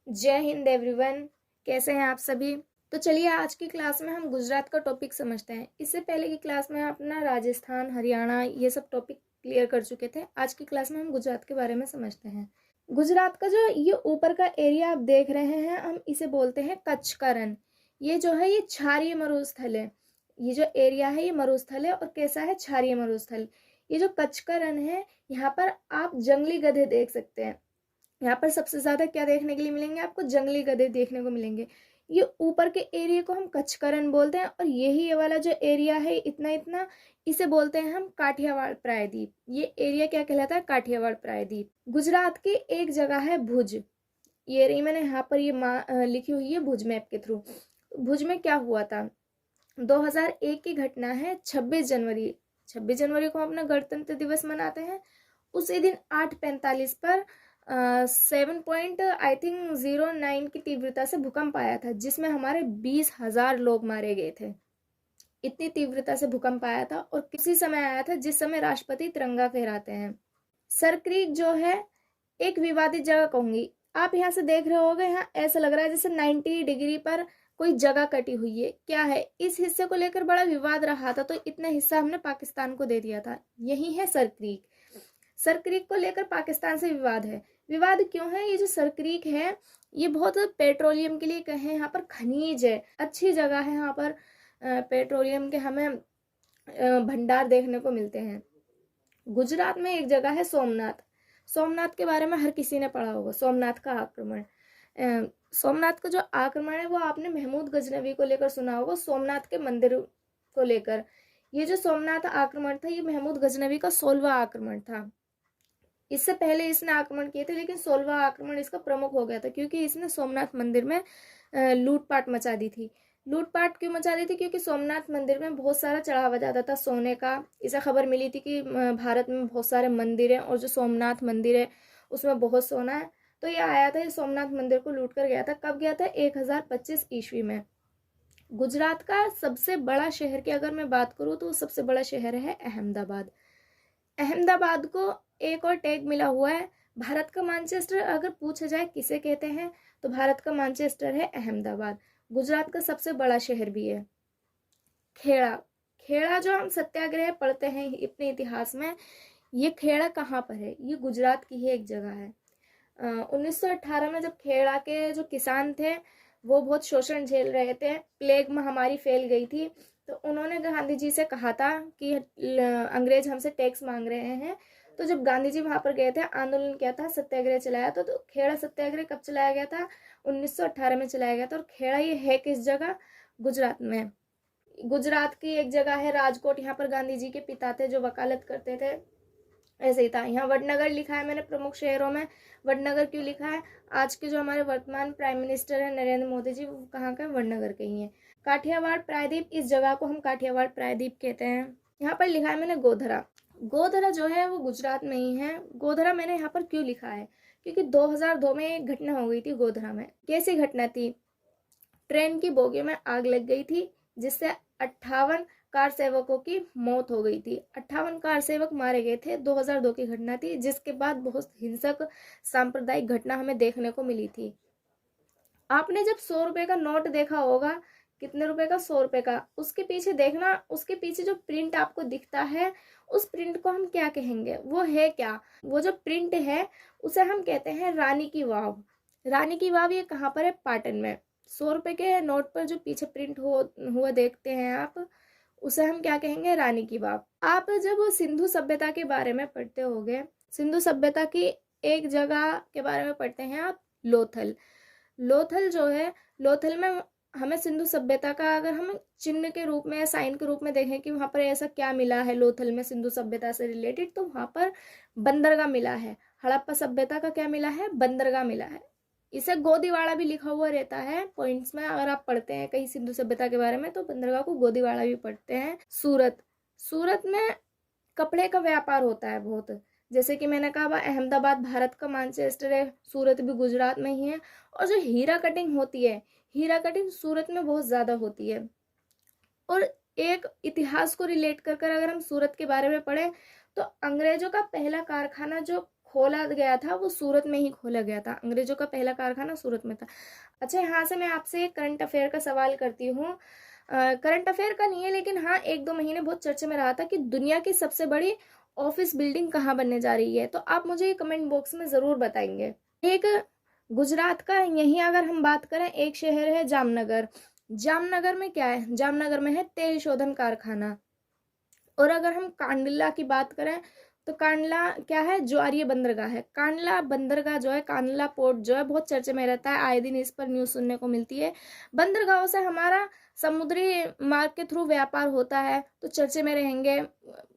जय हिंद एवरीवन। कैसे हैं आप सभी। तो चलिए आज की क्लास में हम गुजरात का टॉपिक समझते हैं। इससे पहले की क्लास में अपना राजस्थान, हरियाणा ये सब टॉपिक क्लियर कर चुके थे। आज की क्लास में हम गुजरात के बारे में समझते हैं। गुजरात का जो ये ऊपर का एरिया आप देख रहे हैं, हम इसे बोलते हैं कच्छ का रण। ये जो है ये क्षारीय मरुस्थल है। ये जो एरिया है ये मरुस्थल है और कैसा है, क्षारीय मरुस्थल। ये जो कच्छ का रण है, यहाँ पर आप जंगली गधे देख सकते हैं। यहाँ पर सबसे ज्यादा क्या देखने के लिए मिलेंगे आपको, जंगली गधे देखने को मिलेंगे। ये ऊपर के एरिया को हम कच्छकरण बोलते हैं और यही ये वाला जो एरिया है इतना इतना, इसे बोलते हैं हम काठियावाड़ प्रायद्वीप। ये एरिया क्या कहलाता है, काठियावाड़ प्रायद्वीप। गुजरात की एक जगह है भुज। ये रही मैंने यहाँ पर ये लिखी हुई है भुज मैप के थ्रू। भुज में क्या हुआ था, 2001 की घटना है। 26 जनवरी को हम अपना गणतंत्र दिवस मनाते हैं। उसी दिन 8:45 पर 7.09 की तीव्रता से भूकंप आया था, जिसमें हमारे 20,000 लोग मारे गए थे। इतनी तीव्रता से भूकंप आया था और किसी समय आया था जिस समय राष्ट्रपति तिरंगा फहराते हैं। सर क्रीक जो है एक विवादित जगह कहूंगी। आप यहाँ से देख रहे होगे, यहाँ ऐसा लग रहा है जैसे 90 डिग्री पर कोई जगह कटी हुई है। क्या है, इस हिस्से को लेकर बड़ा विवाद रहा था, तो इतना हिस्सा हमने पाकिस्तान को दे दिया था। यही है सर क्रीक। सर क्रीक को लेकर पाकिस्तान से विवाद है। विवाद क्यों है, ये जो सर क्रीक है ये बहुत पेट्रोलियम के लिए कहें, यहाँ पर खनिज है, अच्छी जगह है। यहाँ पर पेट्रोलियम के हमें भंडार देखने को मिलते हैं। गुजरात में एक जगह है सोमनाथ। सोमनाथ के बारे में हर किसी ने पढ़ा होगा। सोमनाथ का आक्रमण, सोमनाथ का जो आक्रमण है वो आपने महमूद गजनवी को लेकर सुना होगा, सोमनाथ के मंदिर को लेकर। ये जो सोमनाथ आक्रमण था ये महमूद गजनवी का 16वां आक्रमण था। इससे पहले इसने आक्रमण किए थे, लेकिन 16वां आक्रमण इसका प्रमुख हो गया था क्योंकि इसने सोमनाथ मंदिर में लूटपाट मचा दी थी। लूटपाट क्यों मचा दी थी, क्योंकि सोमनाथ मंदिर में बहुत सारा चढ़ावा जाता था सोने का। इसे खबर मिली थी कि भारत में बहुत सारे मंदिर हैं और जो सोमनाथ मंदिर है उसमें बहुत सोना है। तो ये आया था, ये सोमनाथ मंदिर को लूट कर गया था। कब गया था, 1025 ईस्वी में। गुजरात का सबसे बड़ा शहर की अगर मैं बात करूँ तो सबसे बड़ा शहर है अहमदाबाद। अहमदाबाद को एक और टैग मिला हुआ है, भारत का मैनचेस्टर। अगर पूछा जाए किसे कहते हैं तो भारत का मैनचेस्टर है अहमदाबाद। गुजरात का सबसे बड़ा शहर भी है। खेड़ा, खेड़ा जो हम सत्याग्रह पढ़ते हैं अपने इतिहास में, ये खेड़ा कहाँ पर है, ये गुजरात की ही एक जगह है। 1918 में जब खेड़ा के जो किसान थे वो बहुत शोषण झेल रहे थे, प्लेग महामारी फैल गई थी, तो उन्होंने गांधी जी से कहा था कि अंग्रेज हमसे टैक्स मांग रहे हैं। तो जब गांधी जी वहां पर गए थे, आंदोलन किया था, सत्याग्रह चलाया था। तो खेड़ा सत्याग्रह कब चलाया गया था, 1918 में चलाया गया था। और खेड़ा ये है किस जगह, गुजरात में। गुजरात की एक जगह है राजकोट, यहाँ पर गांधी जी के पिता थे जो वकालत करते थे। ऐसे ही था। यहाँ वडनगर लिखा है मैंने प्रमुख शहरों में। वडनगर क्यों लिखा है, आज के जो हमारे वर्तमान प्राइम मिनिस्टर है नरेंद्र मोदी जी, वो कहाँ का, वडनगर के ही है। काठियावाड़ प्रायद्वीप, इस जगह को हम काठियावाड़ प्रायद्वीप कहते हैं। यहाँ पर लिखा है मैंने गोधरा। गोधरा जो है वो गुजरात में ही है। गोधरा मैंने यहाँ पर क्यों लिखा है, क्योंकि 2002 में एक घटना हो गई थी गोधरा में। कैसी घटना थी, ट्रेन की बोगी में आग लग गई थी जिससे 58 कार सेवकों की मौत हो गई थी। 58 कार सेवक मारे गए थे। 2002 की घटना थी, जिसके बाद बहुत हिंसक सांप्रदायिक घटना हमें देखने को मिली थी। आपने जब 100 रुपए का नोट देखा होगा, कितने रुपए का, 100 रुपए का, उसके पीछे देखना, उसके पीछे जो प्रिंट आपको दिखता है उस प्रिंट को हम क्या कहेंगे, वो है क्या, वो जो प्रिंट है उसे हम कहते हैं रानी की वाव। रानी की वाव ये कहाँ पर है, पाटन में। 100 रुपए के नोट पर जो पीछे प्रिंट हुआ देखते हैं आप, उसे हम क्या कहेंगे, रानी की वाव। आप जब सिंधु सभ्यता के बारे में पढ़ते होंगे, सिंधु सभ्यता की एक जगह के बारे में पढ़ते हैं आप, लोथल। लोथल जो है, लोथल में हमें सिंधु सभ्यता का अगर हम चिन्ह के रूप में, साइन के रूप में देखें कि वहां पर ऐसा क्या मिला है लोथल में सिंधु सभ्यता से रिलेटेड, तो वहां पर बंदरगाह मिला है। हड़प्पा सभ्यता का क्या मिला है, बंदरगाह मिला है। इसे गोदीवाड़ा भी लिखा हुआ रहता है पॉइंट्स में। अगर आप पढ़ते हैं कहीं सिंधु सभ्यता के बारे में तो बंदरगाह को गोदीवाड़ा भी पढ़ते हैं। सूरत, सूरत में कपड़े का व्यापार होता है बहुत। जैसे कि मैंने कहा अहमदाबाद भारत का मैनचेस्टर है, सूरत भी गुजरात में ही है। और जो हीरा कटिंग होती है, हीरा कटिंग सूरत में बहुत ज्यादा होती है। और एक इतिहास को रिलेट कर अगर हम सूरत के बारे में पढ़े तो अंग्रेजों का पहला कारखाना जो खोला गया था वो सूरत में ही खोला गया था। अंग्रेजों का पहला कारखाना सूरत में था। अच्छा, यहाँ से मैं आपसे एक करंट अफेयर का सवाल करती हूँ। करंट अफेयर का नहीं है, लेकिन हाँ 1-2 महीने बहुत चर्चे में रहा था कि दुनिया की सबसे बड़ी ऑफिस बिल्डिंग कहाँ बनने जा रही है। तो आप मुझे कमेंट बॉक्स में ज़रूर बताएंगे। एक गुजरात का, यहीं अगर हम बात करें, एक शहर है जामनगर। जामनगर में क्या है? जामनगर में है तेल शोधन कारखाना। और अगर हम कांडला की बात करें तो कांडला क्या है? ज्वारीय बंदरगाह है। कांडला बंदरगाह जो है, कांडला पोर्ट जो है, बहुत चर्चे में रहता है। आए दिन इस पर न्यूज़ सुनने को मिलती है। बंदरगाहों से हमारा समुद्री मार्ग के थ्रू व्यापार होता है, तो चर्चे में रहेंगे।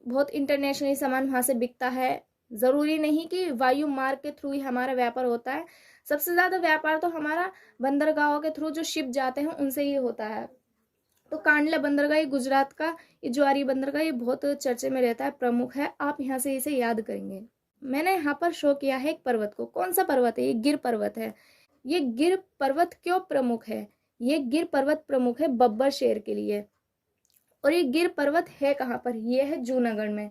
बहुत इंटरनेशनली सामान वहाँ से बिकता है। ज़रूरी नहीं कि वायु मार्ग के थ्रू ही हमारा व्यापार होता है। सबसे ज़्यादा व्यापार तो हमारा बंदरगाहों के थ्रू जो शिप जाते हैं उनसे ही होता है। तो कांडला बंदरगाह ये गुजरात का, ये ज्वारी बंदरगाह ये बहुत चर्चे में रहता है, प्रमुख है। आप यहाँ से इसे याद करेंगे। मैंने यहाँ पर शो किया है एक पर्वत को। कौन सा पर्वत है? ये गिर पर्वत है। ये गिर पर्वत क्यों प्रमुख है? ये गिर पर्वत प्रमुख है बब्बर शेर के लिए। और ये गिर पर्वत है कहाँ पर? ये है जूनागढ़ में।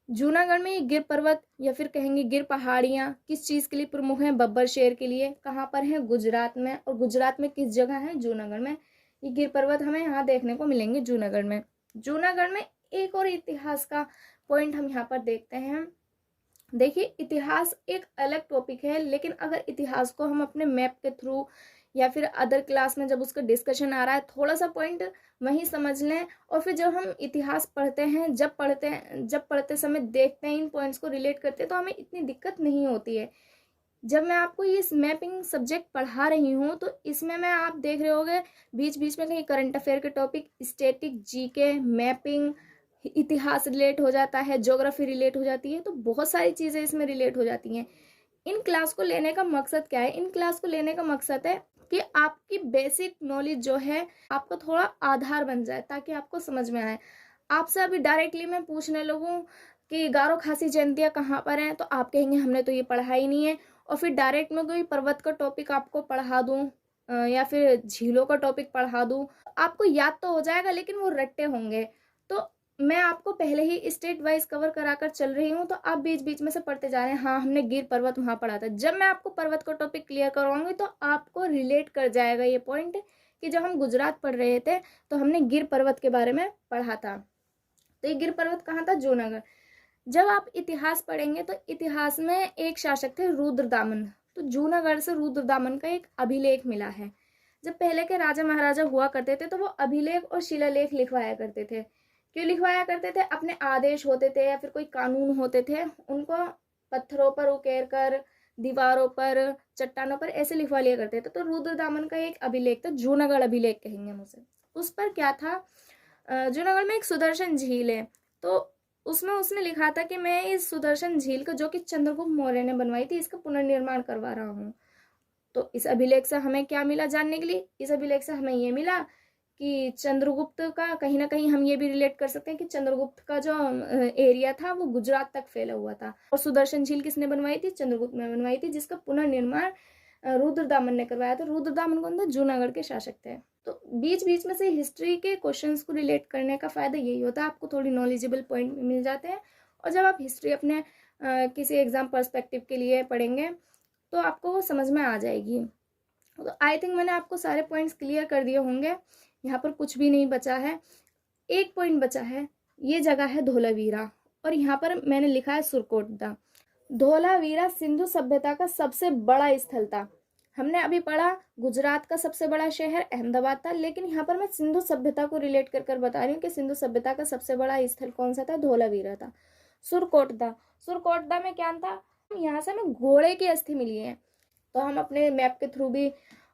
जूनागढ़ में ये गिर पर्वत या फिर कहेंगे गिर पहाड़ियाँ किस चीज़ के लिए प्रमुख हैं? बब्बर शेर के लिए। कहाँ पर है? गुजरात में। और गुजरात में किस जगह है? जूनागढ़ में। ये गिर पर्वत हमें यहाँ देखने को मिलेंगे जूनागढ़ में। जूनागढ़ में एक और इतिहास का पॉइंट हम यहाँ पर देखते हैं। देखिए, इतिहास एक अलग टॉपिक है, लेकिन अगर इतिहास को हम अपने मैप के थ्रू या फिर अदर क्लास में जब उसका डिस्कशन आ रहा है, थोड़ा सा पॉइंट वहीं समझ लें, और फिर जब हम इतिहास पढ़ते हैं, जब पढ़ते समय देखते हैं, इन पॉइंट्स को रिलेट करते हैं, तो हमें इतनी दिक्कत नहीं होती है। जब मैं आपको ये मैपिंग सब्जेक्ट पढ़ा रही हूँ, तो इसमें मैं, आप देख रहे होंगे बीच बीच में कहीं करंट अफेयर के टॉपिक, स्टैटिक, जीके, मैपिंग, इतिहास रिलेट हो जाता है, ज्योग्राफी रिलेट हो जाती है, तो बहुत सारी चीज़ें इसमें रिलेट हो जाती हैं। इन क्लास को लेने का मकसद क्या है? इन क्लास को लेने का मकसद है कि आपकी बेसिक नॉलेज जो है आपका थोड़ा आधार बन जाए, ताकि आपको समझ में आए। आपसे अभी डायरेक्टली मैं पूछने लगूँ कि गारो खासी जयंतियाँ कहाँ पर हैं, तो आप कहेंगे हमने तो ये पढ़ा ही नहीं है। और फिर डायरेक्ट में कोई पर्वत का टॉपिक आपको पढ़ा दूँ या फिर झीलों का टॉपिक पढ़ा दूँ, आपको याद तो हो जाएगा, लेकिन वो रट्टे होंगे। तो मैं आपको पहले ही स्टेट वाइज कवर कराकर चल रही हूँ, तो आप बीच बीच में से पढ़ते जा रहे हैं। हाँ, हमने गिर पर्वत वहाँ पढ़ा था। जब मैं आपको पर्वत का टॉपिक क्लियर करवाऊंगी, तो आपको रिलेट कर जाएगा ये पॉइंट कि जब हम गुजरात पढ़ रहे थे तो हमने गिर पर्वत के बारे में पढ़ा था। तो ये गिर पर्वत कहाँ था? जूनागढ़। जब आप इतिहास पढ़ेंगे तो इतिहास में एक शासक थे रुद्रदामन। तो जूनागढ़ से रुद्रदामन का एक अभिलेख मिला है। जब पहले के राजा महाराजा हुआ करते थे, तो वो अभिलेख और शिलालेख लिखवाया करते थे। क्यों लिखवाया करते थे? अपने आदेश होते थे या फिर कोई कानून होते थे, उनको पत्थरों पर उकेर कर, दीवारों पर, चट्टानों पर ऐसे लिखवा लिया करते थे। तो रुद्रदामन का एक अभिलेख था, जूनागढ़ अभिलेख कहेंगे हम उसे। उस पर क्या था? जूनागढ़ में एक सुदर्शन झील है, तो उसमें उसने लिखा था कि मैं इस सुदर्शन झील को, जो कि चंद्रगुप्त मौर्य ने बनवाई थी, इसका पुनर्निर्माण करवा रहा हूँ। तो इस अभिलेख से हमें क्या मिला जानने के लिए? इस अभिलेख से हमें ये मिला कि चंद्रगुप्त का, कहीं ना कहीं हम ये भी रिलेट कर सकते हैं कि चंद्रगुप्त का जो एरिया था वो गुजरात तक फैला हुआ था। और सुदर्शन झील किसने बनवाई थी? चंद्रगुप्त ने बनवाई थी, जिसका पुनर्निर्माण रुद्रदामन ने करवाया था। रुद्रदामन कौन था? जूनागढ़ के शासक थे। तो बीच बीच में से हिस्ट्री के क्वेश्चंस को रिलेट करने का फायदा यही होता है, आपको थोड़ी नॉलेजेबल पॉइंट मिल जाते हैं। और जब आप हिस्ट्री अपने किसी एग्जाम पर्सपेक्टिव के लिए पढ़ेंगे, तो आपको वो समझ में आ जाएगी। तो आई थिंक मैंने आपको सारे पॉइंट्स क्लियर कर दिए होंगे। यहाँ पर कुछ भी नहीं बचा है। एक पॉइंट बचा है, ये जगह है धोलावीरा, और यहाँ पर मैंने लिखा है सुरकोटदा। धोलावीरा सिंधु सभ्यता का सबसे बड़ा स्थल था। हमने अभी पढ़ा गुजरात का सबसे बड़ा शहर अहमदाबाद था, लेकिन यहाँ पर मैं सिंधु सभ्यता को रिलेट कर कर बता रही हूँ कि सिंधु सभ्यता का सबसे बड़ा स्थल कौन सा था? धोलावीरा था। सुरकोटदा, सुरकोटदा में क्या था? यहाँ से हमें घोड़े की अस्थि मिली है। तो हम अपने मैप के थ्रू भी,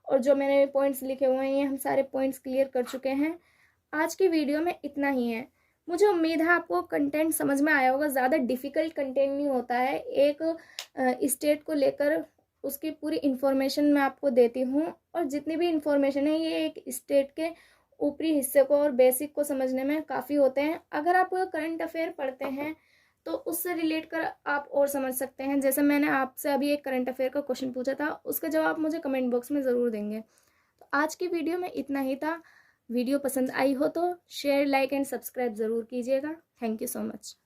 और जो मैंने पॉइंट्स लिखे हुए हैं, हम सारे पॉइंट्स क्लियर कर चुके हैं। आज की वीडियो में इतना ही है। मुझे उम्मीद है आपको कंटेंट समझ में आया होगा। ज़्यादा डिफ़िकल्ट कंटेंट नहीं होता है। एक स्टेट को लेकर उसकी पूरी इन्फॉर्मेशन मैं आपको देती हूँ, और जितनी भी इन्फॉर्मेशन है ये एक स्टेट के ऊपरी हिस्से को और बेसिक को समझने में काफ़ी होते हैं। अगर आप करंट अफेयर पढ़ते हैं तो उससे रिलेट कर आप और समझ सकते हैं। जैसे मैंने आपसे अभी एक करंट अफेयर का क्वेश्चन पूछा था, उसका जवाब मुझे कमेंट बॉक्स में ज़रूर देंगे। तो आज की वीडियो में इतना ही था। वीडियो पसंद आई हो तो शेयर, लाइक एंड सब्सक्राइब ज़रूर कीजिएगा। Thank you so much.